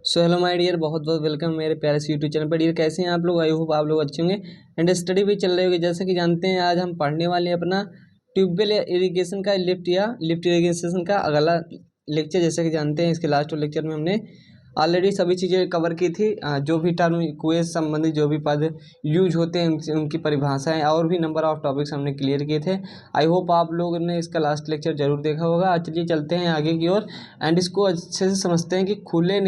So hello my dear, बहुत बहुत welcome मेरे प्यारे से यूट्यूब चैनल पर। डियर कैसे हैं आप लोग? आई होप आप लोग अच्छे होंगे एंड स्टडी भी चल रही होगी। जैसे कि जानते हैं आज हम पढ़ने वाले हैं अपना ट्यूबवेल इरिगेशन का लिफ्ट इरिगेशन का अगला लेक्चर। जैसे कि जानते हैं इसके लास्ट लेक्चर में हमने ऑलरेडी सभी चीज़ें कवर की थी। जो भी टर्म कुएं से संबंधित जो भी पद यूज होते हैं उनकी परिभाषाएं और भी नंबर ऑफ टॉपिक्स हमने क्लियर किए थे। आई होप आप लोगों ने इसका लास्ट लेक्चर जरूर देखा होगा। आज चलिए चलते हैं आगे की ओर एंड इसको अच्छे से समझते हैं कि खुले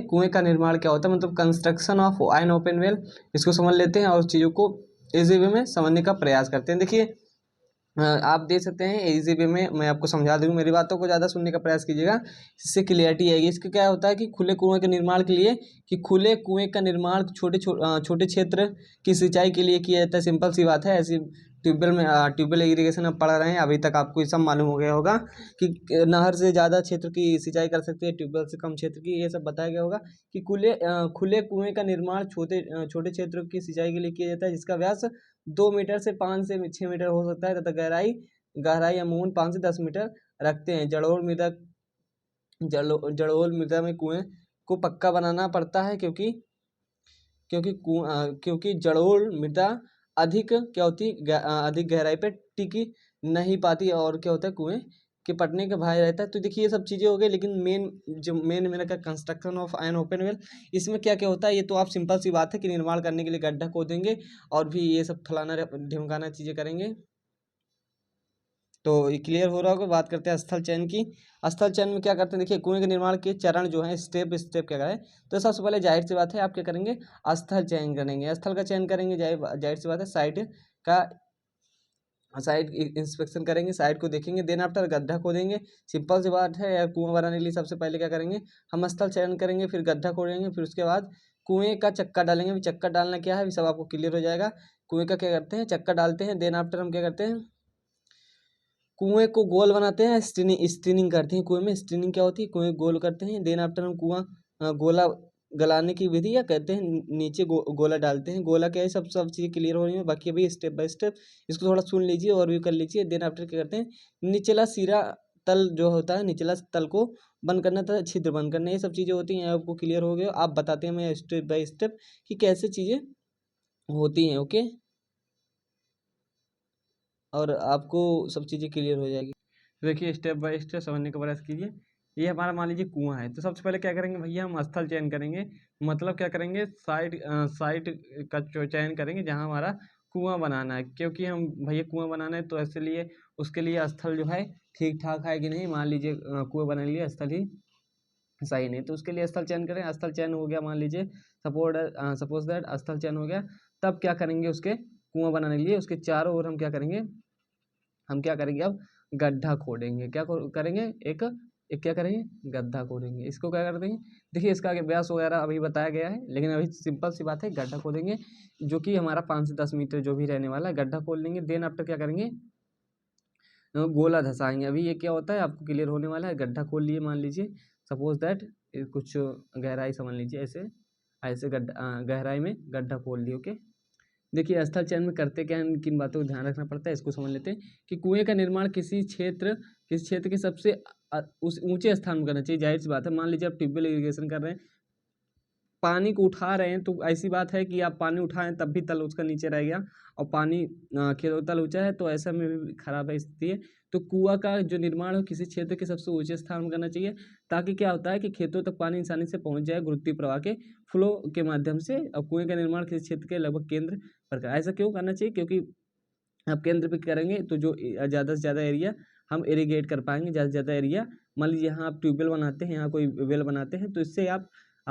कुएं का निर्माण क्या होता है, मतलब construction of an open well. इसको समझ लेते हैं और चीज़ों को इजी वे में समझने का प्रयास करते हैं। देखिए आप देख सकते हैं इजी वे में मैं आपको समझा दूँ, मेरी बातों को ज़्यादा सुनने का प्रयास कीजिएगा, इससे क्लियरिटी आएगी। इसका क्या होता है कि खुले कुएं के निर्माण के लिए खुले कुएं का निर्माण छोटे क्षेत्र की सिंचाई के लिए किया जाता है। सिंपल सी बात है। ऐसी ट्यूबवेल इरिगेशन आप पढ़ रहे हैं, अभी तक आपको ये सब मालूम हो गया होगा कि नहर से ज़्यादा क्षेत्र की सिंचाई कर सकते हैं, ट्यूबवेल से कम क्षेत्र की, ये सब बताया गया होगा कि खुले कुएं का निर्माण छोटे क्षेत्रों की सिंचाई के लिए किया जाता है, जिसका व्यास 2 मीटर से 5 से 6 मीटर हो सकता है तथा गहराई अमूमन 5 से 10 मीटर रखते हैं। जड़ोल मृदा में कुएं को पक्का बनाना पड़ता है क्योंकि जड़ोल मृदा अधिक क्या होती है, अधिक गहराई पे टिकी नहीं पाती और क्या होता है कुएं के पटने का भय रहता है। तो देखिए ये सब चीज़ें हो गई, लेकिन मेन मेरा का construction of an open well, इसमें क्या क्या होता है ये तो आप सिंपल सी बात है कि निर्माण करने के लिए गड्ढा खोदेंगे और भी ये सब फलाना ढिमकाना चीज़ें करेंगे। तो ये क्लियर हो रहा होगा। बात करते हैं स्थल चयन की। स्थल चयन में क्या करते हैं, देखिए कुएं के निर्माण के चरण जो है स्टेप स्टेप क्या करें। तो सबसे पहले जाहिर सी बात है आप क्या करेंगे, स्थल चयन करेंगे। स्थल का चयन करेंगे, जाहिर सी बात है साइट इंस्पेक्शन करेंगे, साइट को देखेंगे, देन आफ्टर गड्ढा खोदेंगे। सिंपल सी बात है यार। कुआं बनाने के लिए सबसे पहले क्या करेंगे, हम स्थल चयन करेंगे, फिर गड्ढा खोदेंगे, फिर उसके बाद कुएं का चक्का डालेंगे। चक्का डालना क्या है सब आपको क्लियर हो जाएगा। कुएं का क्या करते हैं, चक्का डालते हैं, देन आफ्टर हम क्या करते हैं, कुएं को गोल बनाते हैं, स्टीनिंग करते हैं। कुएं में स्टीनिंग क्या होती है, कुएं गोल करते हैं, देन आफ्टर हम गोला गलाने की विधि या कहते हैं नीचे गोला डालते हैं। गोला क्या है, सब चीज़ें क्लियर हो रही है। बाकी अभी स्टेप बाय स्टेप इसको थोड़ा सुन लीजिए और भी कर लीजिए। देन आफ्टर क्या करते हैं, निचला सिरा तल जो होता है, निचला तल को बंद करना था, छिद्र बंद करना, ये सब चीज़ें होती हैं। आपको क्लियर हो गया। आप बताते हैं मैं स्टेप बाय स्टेप कि कैसे चीज़ें होती हैं। ओके, और आपको सब चीज़ें क्लियर हो जाएगी। देखिए स्टेप बाय स्टेप समझने का प्रयास कीजिए। ये हमारा मान लीजिए कुआं है, तो सबसे पहले क्या करेंगे भैया, हम स्थल चयन करेंगे। मतलब क्या करेंगे, साइट का चयन करेंगे जहां हमारा कुआं बनाना है। क्योंकि हम भैया कुआं बनाना है तो इसलिए उसके लिए स्थल जो है ठीक ठाक है कि नहीं। मान लीजिए कुआं बनाने के लिए स्थल ही सही नहीं, तो उसके लिए स्थल चयन करें। स्थल चयन हो गया, मान लीजिए सपोज दैट स्थल चयन हो गया। तब क्या करेंगे, उसके कुआं बनाने के लिए उसके चारों ओर हम क्या करेंगे अब गड्ढा खोदेंगे। करेंगे एक क्या करेंगे, गड्ढा खोदेंगे। इसको क्या कर देंगे, देखिए इसका आगे व्यास वगैरह अभी बताया गया है, लेकिन अभी सिंपल सी बात है, गड्ढा खोदेंगे जो कि हमारा 5 से 10 मीटर जो भी रहने वाला है, गड्ढा खोद लेंगे। देन आफ्टर क्या करेंगे, गोला धसाएंगे। अभी ये क्या होता है आपको क्लियर होने वाला है। गड्ढा खोल लिए, मान लीजिए सपोज दैट कुछ गहराई समझ लीजिए, ऐसे ऐसे गहराई में गड्ढा खोल लिए। ओके, देखिए स्थल चयन में करते क्या है, किन बातों को ध्यान रखना पड़ता है, इसको समझ लेते हैं कि कुएं का निर्माण किसी क्षेत्र के सबसे उस ऊंचे स्थान में करना चाहिए। जाहिर सी बात है, मान लीजिए आप ट्यूबवेल इरिगेशन कर रहे हैं, पानी को उठा रहे हैं, तो ऐसी बात है कि आप पानी उठाएं तब भी तल उसका नीचे रह गया और पानी खेतों तल ऊंचा है, तो ऐसा में भी खराब है स्थिति है। तो कुआं का जो निर्माण है किसी क्षेत्र के सबसे ऊंचे स्थान में करना चाहिए, ताकि क्या होता है कि खेतों तक पानी आसानी से पहुंच जाए गुरुत्वीय प्रवाह के फ्लो के माध्यम से। और कुएं का निर्माण किसी क्षेत्र के लगभग केंद्र पर ऐसा क्यों करना चाहिए, क्योंकि आप केंद्र पे करेंगे तो जो ज़्यादा से ज़्यादा एरिया हम इरीगेट कर पाएंगे। ज़्यादा से ज़्यादा एरिया, मान लीजिए यहाँ आप ट्यूबवेल बनाते हैं, यहाँ कोई वेल बनाते हैं, तो इससे आप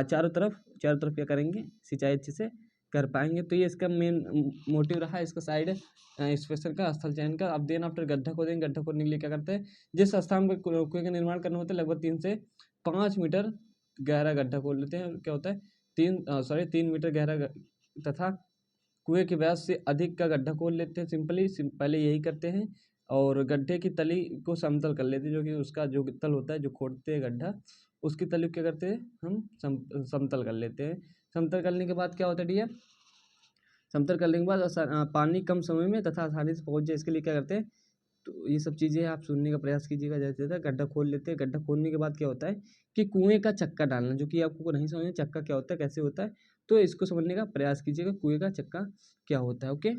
चारों तरफ क्या करेंगे, सिंचाई अच्छे से कर पाएंगे। तो ये इसका मेन मोटिव रहा है, इसका साइड इंस्पेक्शन का, स्थल चयन का। अब देन आफ्टर गड्ढा खोदेंगे। गड्ढा खोदने के लिए क्या करते हैं, जिस स्थान पर कुएं का निर्माण करना होता है लगभग 3 से 5 मीटर गहरा गड्ढा खोद लेते हैं। क्या होता है 3 मीटर गहरा तथा कुएं के व्यास से अधिक का गड्ढा खोद लेते हैं। पहले यही करते हैं और गड्ढे की तली को समतल कर लेते हैं, जो कि उसका जो तल होता है, जो खोदते हैं गड्ढा, उसकी तली को क्या करते हैं हम समतल कर लेते हैं। समतल करने के बाद क्या होता है डियर, समतल करने के बाद पानी कम समय में तथा आसानी से पहुंच जाए, इसके लिए क्या करते हैं, तो ये सब चीज़ें आप सुनने का प्रयास कीजिएगा। जैसे गड्ढा खोद लेते हैं। गड्ढा खोदने के बाद क्या होता है कि कुएं का चक्का डालना, जो कि आपको नहीं समझ में चक्का क्या होता है, कैसे होता है, तो इसको समझने का प्रयास कीजिएगा, कुएं का चक्का क्या होता है। ओके,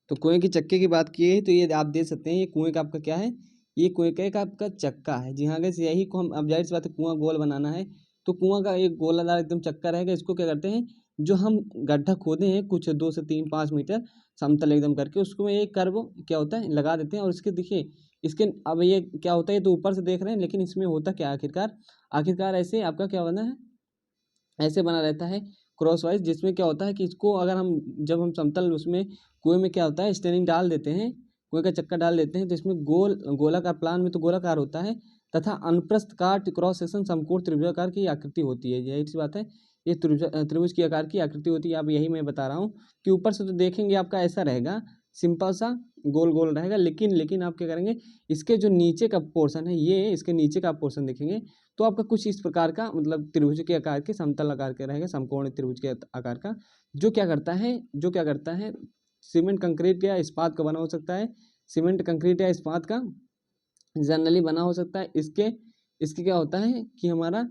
तो कुएं के चक्के की बात की है तो ये आप देख सकते हैं, ये कुएं का आपका क्या है, ये कुएं का एक आपका चक्का है। जी हाँ गैस, यही को हम, अब जाहिर सी बात है कुआं गोल बनाना है, तो कुआं का एक गोलादार एकदम चक्का रहेगा। इसको क्या करते हैं, जो हम गड्ढा खोदे हैं कुछ 2 से 3 5 मीटर समतल एकदम करके, उसको एक कर्व क्या होता है लगा देते हैं। और इसके देखिए, इसके अब ये क्या होता है, ये तो ऊपर से देख रहे हैं, लेकिन इसमें होता क्या है आखिरकार, आखिरकार ऐसे आपका क्या बना है, ऐसे बना रहता है क्रॉस वाइज, जिसमें क्या होता है कि इसको अगर हम, जब हम समतल उसमें कुएं में क्या होता है स्टेनिंग डाल देते हैं, कुएं का चक्का डाल देते हैं, तो इसमें गोलाकार प्लान में तो गोलाकार होता है, तथा अनुप्रस्थ काट क्रॉस सेक्शन समकोण त्रिभुजाकार की आकृति होती है। यही सी बात है, ये त्रिभुज की आकार की आकृति होती है। अब यही मैं बता रहा हूँ कि ऊपर से तो देखेंगे आपका ऐसा रहेगा, सिंपल सा गोल गोल रहेगा, लेकिन आप क्या करेंगे, इसके जो नीचे का पोर्शन है, ये इसके नीचे का पोर्शन देखेंगे तो आपका कुछ इस प्रकार का, मतलब त्रिभुज के आकार के, समतल आकार के रहेगा, समकोण त्रिभुज के आकार का, जो क्या करता है सीमेंट कंक्रीट या इस्पात का बना हो सकता है, सीमेंट कंक्रीट या इस्पात का जनरली बना हो सकता है। इसके इसके क्या होता है कि हमारा,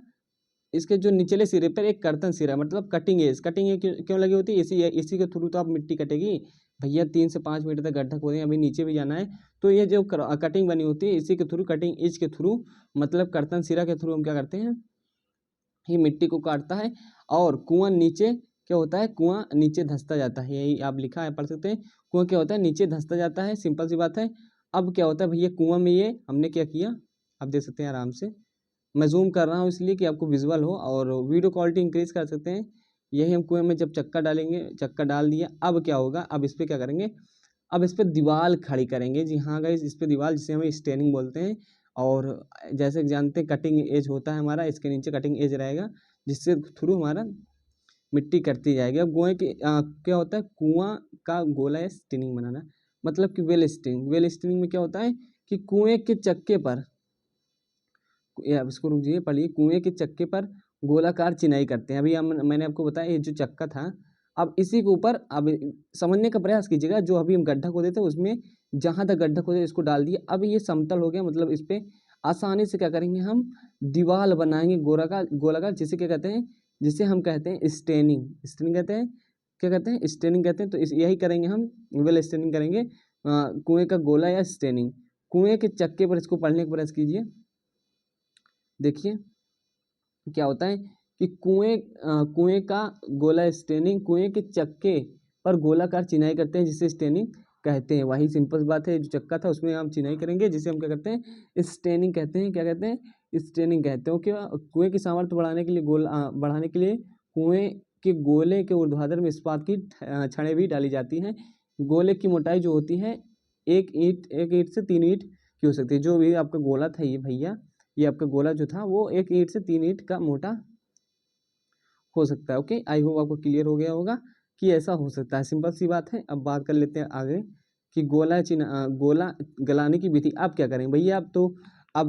इसके जो निचले सिरे पर एक कर्तन सिरा, मतलब कटिंग एज क्यों लगी होती है, इसी के थ्रू तो आप मिट्टी कटेगी भैया। 3 से 5 मीटर तक गड्ढा खोदें, अभी नीचे भी जाना है, तो ये जो कटिंग बनी होती है, इसी के थ्रू, कटिंग एज के थ्रू, मतलब कर्तन सिरा के थ्रू हम क्या करते हैं, ये मिट्टी को काटता है। और कुआं नीचे क्या होता है, कुआं नीचे धंसता जाता है, यही आप लिखा है, पढ़ सकते हैं। कुआं क्या होता है, नीचे धंसता जाता है, सिंपल सी बात है। अब क्या होता है भैया, कुआं में ये हमने क्या किया, आप देख सकते हैं आराम से, मैं जूम कर रहा हूँ इसलिए कि आपको विजुअल हो, और वीडियो क्वालिटी इंक्रीज कर सकते हैं। यही हम कुएं में जब चक्का डालेंगे, चक्का डाल दिया, अब क्या होगा, अब इस पर क्या करेंगे, अब इस पर दीवार खड़ी करेंगे। जी हाँ गाइस, इस पर दीवार, जिसे हम स्टेनिंग बोलते हैं। और जैसे कि जानते हैं कटिंग एज होता है हमारा, इसके नीचे कटिंग एज रहेगा, जिससे थ्रू हमारा मिट्टी करती जाएगी। अब क्या होता है, कुआं का गोला या स्टेनिंग बनाना, मतलब कि वेल स्टेनिंग में क्या होता है कि कुएं के चक्के पर, या इसको रुक जाइए पढ़िए, कुएं के चक्के पर गोलाकार चिनाई करते हैं। अभी मैंने आपको बताया ये जो चक्का था, अब इसी के ऊपर, अब समझने का प्रयास कीजिएगा, जो अभी हम गड्ढा खोदे थे उसमें जहाँ तक गड्ढा खोदे इसको डाल दिए, अब ये समतल हो गया, मतलब इस पे आसानी से क्या करेंगे, हम दीवार बनाएंगे गोलाकार, जिसे क्या कहते हैं, जिसे हम कहते हैं स्टेनिंग कहते हैं, क्या कहते हैं, स्टेनिंग कहते हैं। तो यही करेंगे हम, वेल स्टेनिंग करेंगे, कुएं का गोला या स्टेनिंग। कुएं के चक्के पर, इसको पढ़ने का प्रयास कीजिए, देखिए क्या होता है कि कुएं का गोला स्टेनिंग, कुएं के चक्के पर गोलाकार चिनाई करते हैं, जिसे स्टेनिंग कहते हैं। वही सिंपल बात है, जो चक्का था उसमें हम चिनाई करेंगे, जिसे हम क्या करते हैं, स्टेनिंग कहते हैं। क्या कहते हैं, स्टेनिंग कहते हैं। क्या, कुएं की सामर्थ्य बढ़ाने के लिए, बढ़ाने के लिए कुएं के गोले के ऊर्ध्वाधर में इस्पात की छड़ें भी डाली जाती हैं। गोले की मोटाई जो होती है, एक ईंट से 3 ईंट की हो सकती है। जो भी आपका गोला था ये भैया, ये आपका गोला जो था वो 1 ईंट से 3 ईंट का मोटा हो सकता है। ओके, आई होप आपको क्लियर हो गया होगा कि ऐसा हो सकता है, सिंपल सी बात है। अब बात कर लेते हैं आगे कि गोला गलाने की विधि। आप क्या करेंगे भैया, आप तो अब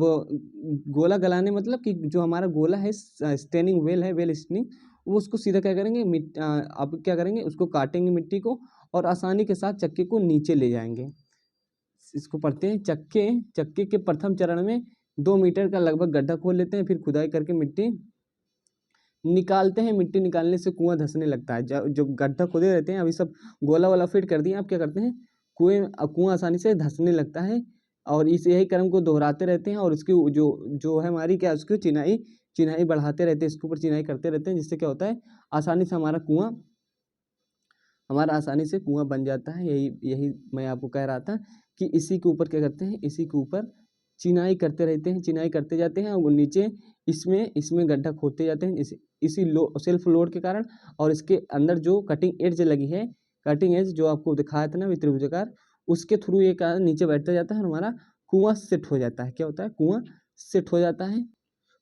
गोला गलाने, मतलब कि जो हमारा गोला है, स्टेनिंग वेल है, वेल स्टेनिंग, वो उसको सीधा क्या करेंगे, अब क्या करेंगे, उसको काटेंगे मिट्टी को, और आसानी के साथ चक्के को नीचे ले जाएंगे। इसको पढ़ते हैं, चक्के के प्रथम चरण में 2 मीटर का लगभग गड्ढा खोद लेते हैं, फिर खुदाई करके मिट्टी निकालते हैं। मिट्टी निकालने से कुआं धंसने लगता है। जब गड्ढा खोदे रहते हैं, अभी सब गोला वाला फिट कर दिए, आप क्या करते हैं, कुआं आसानी से धंसने लगता है, और इस यही क्रम को दोहराते रहते हैं, और उसकी जो जो है हमारी क्या, उसकी चिनाई बढ़ाते रहते हैं, इसके ऊपर चिनाई करते रहते हैं, जिससे क्या होता है, आसानी से हमारा आसानी से कुआं बन जाता है। यही यही मैं आपको कह रहा था कि इसी के ऊपर क्या करते हैं, इसी के ऊपर चिनाई करते रहते हैं, चिनाई करते जाते हैं, और नीचे इसमें गड्ढा खोदते जाते हैं, इसी सेल्फ लोड के कारण। और इसके अंदर जो कटिंग एज लगी है, कटिंग एज जो आपको दिखाया था ना त्रिभुजाकार, उसके थ्रू ये नीचे बैठता जाता है, और हमारा कुआं सेट हो जाता है। क्या होता है, कुआं सेट हो जाता है,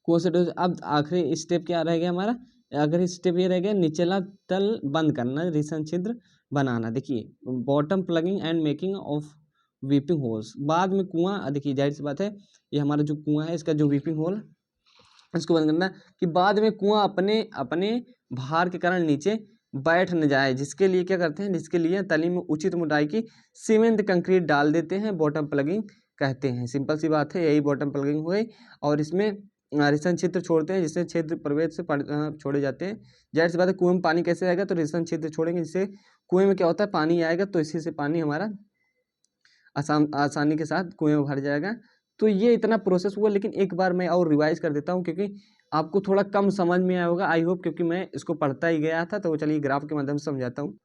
कुआं सेट हो। अब आखिरी स्टेप क्या रह गया हमारा, अगर स्टेप ये रह गया, निचला तल बंद करना, रिसन छिद्र बनाना। देखिए, bottom plugging and making of weeping holes. बाद में कुआं, देखिए जाहिर सी बात है, ये हमारा जो कुआं है, इसका जो वीपिंग होल, इसको बंद करना, कि बाद में कुआं अपने अपने भार के कारण नीचे बैठ न जाए, जिसके लिए क्या करते हैं, जिसके लिए तली में उचित मोटाई की सीमेंट कंक्रीट डाल देते हैं, बॉटम प्लगिंग कहते हैं। सिंपल सी बात है, यही बॉटम प्लगिंग हुई। और इसमें रिसन क्षेत्र छोड़ते हैं, जिससे क्षेत्र प्रवेश से छोड़े जाते हैं। जाहिर सी बात है, कुएं में पानी कैसे आएगा, तो रिसन क्षेत्र छोड़ेंगे, जिससे कुएं में क्या होता है, पानी आएगा, तो इसी से पानी हमारा आसानी के साथ कुएं में भर जाएगा। तो ये इतना प्रोसेस हुआ, लेकिन एक बार मैं और रिवाइज कर देता हूँ, क्योंकि आपको थोड़ा कम समझ में आया होगा, आई होप, क्योंकि मैं इसको पढ़ता ही गया था। तो चलिए ग्राफ के माध्यम से समझाता हूँ।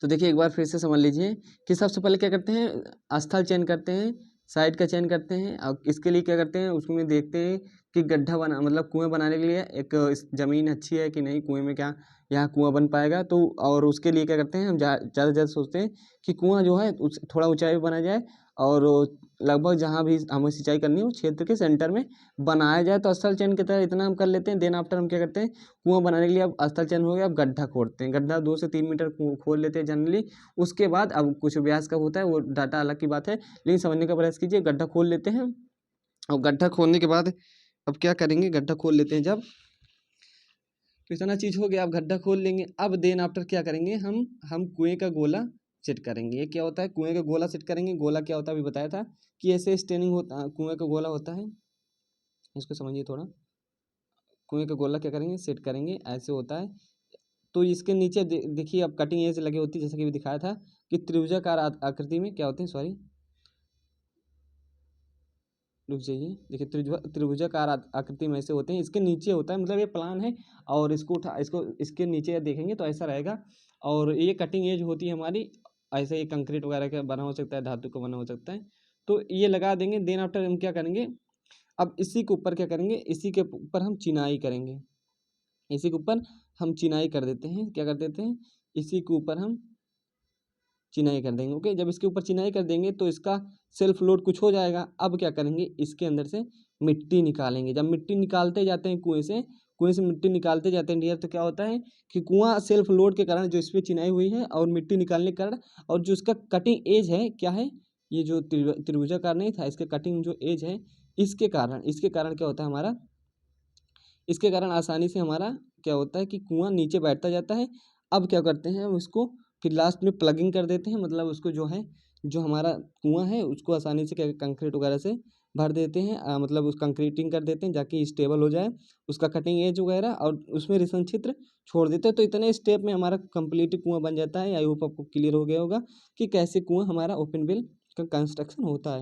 तो देखिए, एक बार फिर से समझ लीजिए कि सबसे पहले क्या करते हैं, स्थल चयन करते हैं, साइड का चयन करते हैं, और इसके लिए क्या करते हैं, उसमें देखते हैं कि गड्ढा बना, मतलब कुएं बनाने के लिए एक ज़मीन अच्छी है कि नहीं, कुएं में क्या यहाँ कुआं बन पाएगा। तो और उसके लिए क्या करते हैं, हम ज़्यादा से ज़्यादा सोचते हैं कि कुआं जो है थोड़ा ऊंचाई पे बनाया जाए, और लगभग जहाँ भी हमें सिंचाई करनी हो क्षेत्र के सेंटर में बनाया जाए। तो स्थल चयन की तरह इतना हम कर लेते हैं। देन आफ्टर हम क्या करते हैं, कुआं बनाने के लिए अब स्थल चयन हो गया, अब गड्ढा खोदते हैं। गड्ढा 2 से 3 मीटर खोद लेते हैं जनरली। उसके बाद अब कुछ व्यास का होता है, वो डाटा अलग की बात है, लेकिन समझने का प्रयास कीजिए। गड्ढा खोद लेते हैं, और गड्ढा खोदने के बाद अब क्या करेंगे, गड्ढा खोद लेते हैं जब, तो इतना चीज़ हो गया। अब गड्ढा खोल लेंगे। अब देन आफ्टर क्या करेंगे, हम कुएं का गोला सेट करेंगे। ये क्या होता है, कुएं का गोला सेट करेंगे। गोला क्या होता है, अभी बताया था कि ऐसे स्टेनिंग होता, कुएं का गोला होता है, इसको समझिए थोड़ा। कुएं का गोला क्या करेंगे, सेट करेंगे, ऐसे होता है। तो इसके नीचे देखिए, अब कटिंग एज लगी होती है, जैसा कि भी दिखाया था कि त्रिभुजाकार आकृति में क्या होते हैं, सॉरी रुक जाइए, देखिए त्रिभुजाकार आकृति में ऐसे होते हैं। इसके नीचे होता है, मतलब ये प्लान है, और इसको इसके नीचे देखेंगे तो ऐसा रहेगा। और ये कटिंग एज होती है हमारी, ऐसे ही कंक्रीट वगैरह का बना हो सकता है, धातु का बना हो सकता है। तो ये लगा देंगे। देन आफ्टर हम क्या करेंगे, अब इसी के ऊपर क्या करेंगे, इसी के ऊपर हम चिनाई करेंगे। इसी के ऊपर हम चिनाई कर देते हैं, क्या कर देते हैं, इसी के ऊपर हम चिनाई कर देंगे। ओके, जब इसके ऊपर चिनाई कर देंगे तो इसका सेल्फ लोड कुछ हो जाएगा। अब क्या करेंगे, इसके अंदर से मिट्टी निकालेंगे। जब मिट्टी निकालते जाते हैं कुएं से मिट्टी निकालते जाते हैं डियर, तो क्या होता है कि कुआं सेल्फ लोड के कारण, जो इस पर चिनाई हुई है और मिट्टी निकालने के कारण, और जो इसका कटिंग एज है, क्या है, ये जो त्रिभुजाकार नहीं था, इसके कटिंग जो एज है, इसके कारण क्या होता है हमारा, इसके कारण आसानी से हमारा क्या होता है कि कुआं नीचे बैठता जाता है। अब क्या करते हैं, हम इसको फिर लास्ट में प्लगिंग कर देते हैं, मतलब उसको जो है, जो हमारा कुआं है उसको आसानी से क्या कंक्रीट वगैरह से भर देते हैं, मतलब उस कंक्रीटिंग कर देते हैं ताकि स्टेबल हो जाए उसका कटिंग एज वगैरह, और उसमें रिसन क्षेत्र छोड़ देते हैं। तो इतने स्टेप में हमारा कंप्लीट कुआं बन जाता है। आई होप आपको क्लियर हो गया होगा कि कैसे कुआं हमारा ओपन वेल का कंस्ट्रक्शन होता है।